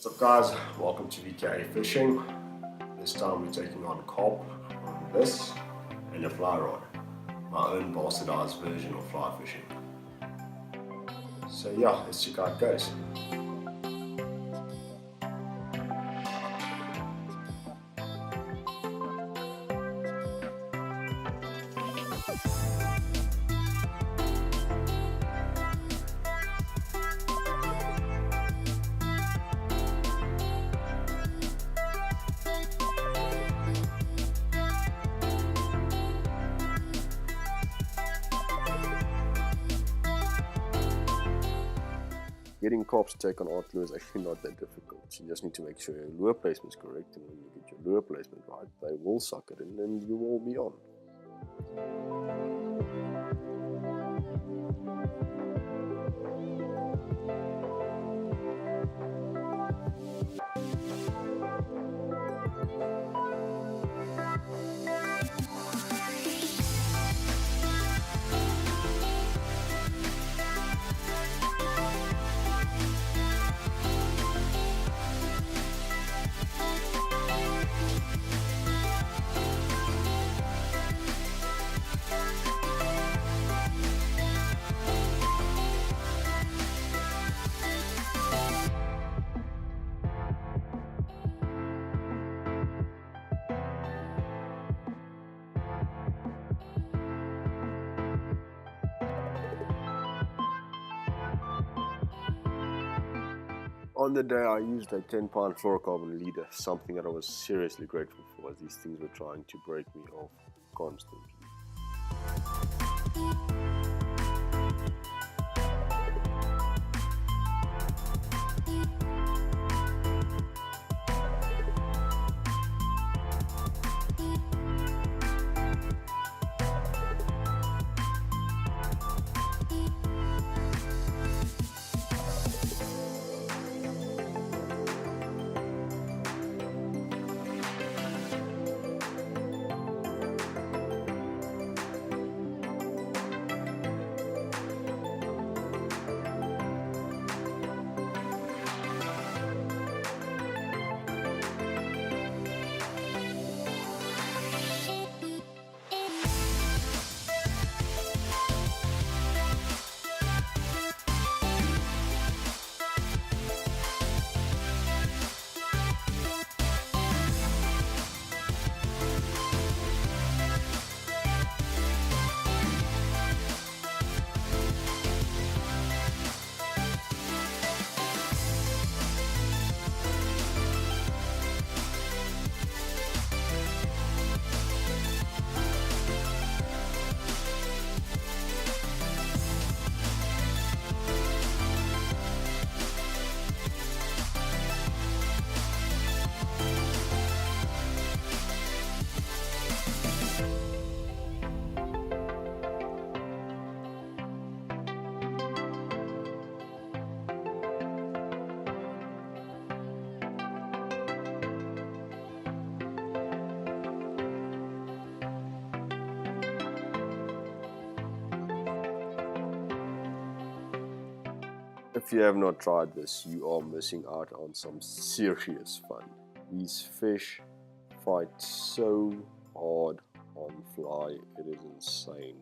What's up guys, welcome to VK Fishing. This time we're taking on Carp on this and a fly rod, my own bastardized version of fly fishing. So yeah, let's see how it goes. Getting carp to take on ArtLure is actually not that difficult. You just need to make sure your lure placement is correct, and when you get your lure placement right, they will suck it in and you will be on. On the day I used a 10-pound fluorocarbon leader, something that I was seriously grateful for, as these things were trying to break me off constantly. If you have not tried this, you are missing out on some serious fun. These fish fight so hard on fly, it is insane.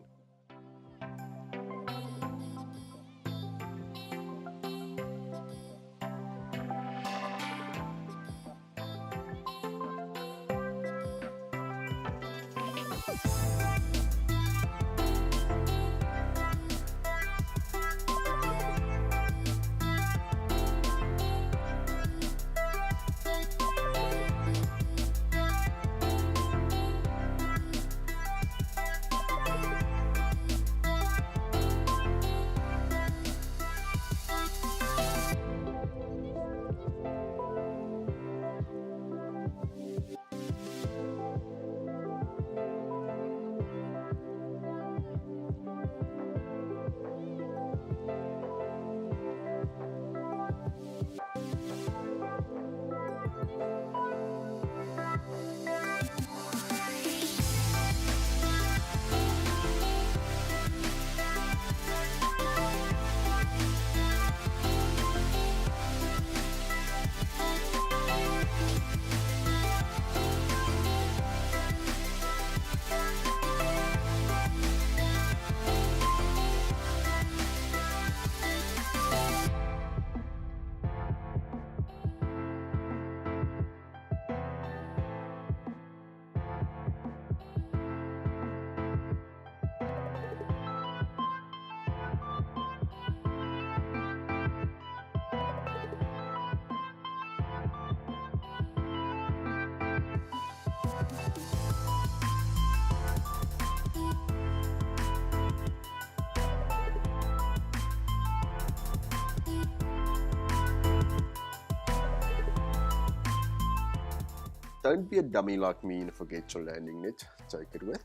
Don't be a dummy like me and forget your landing net. Take it with.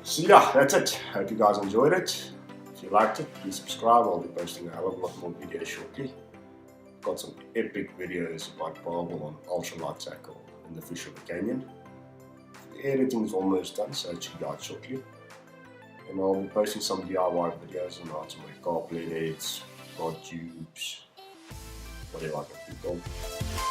So yeah, that's it. Hope you guys enjoyed it. If you liked it, please subscribe. I'll be posting a hell of a lot more videos shortly. I've got some epic videos about barbel on ultralight tackle in the fish of the canyon. The editing is almost done, so it should be out shortly. And I'll be posting some DIY videos on how to make carp lead heads, rod tubes, whatever I can think of.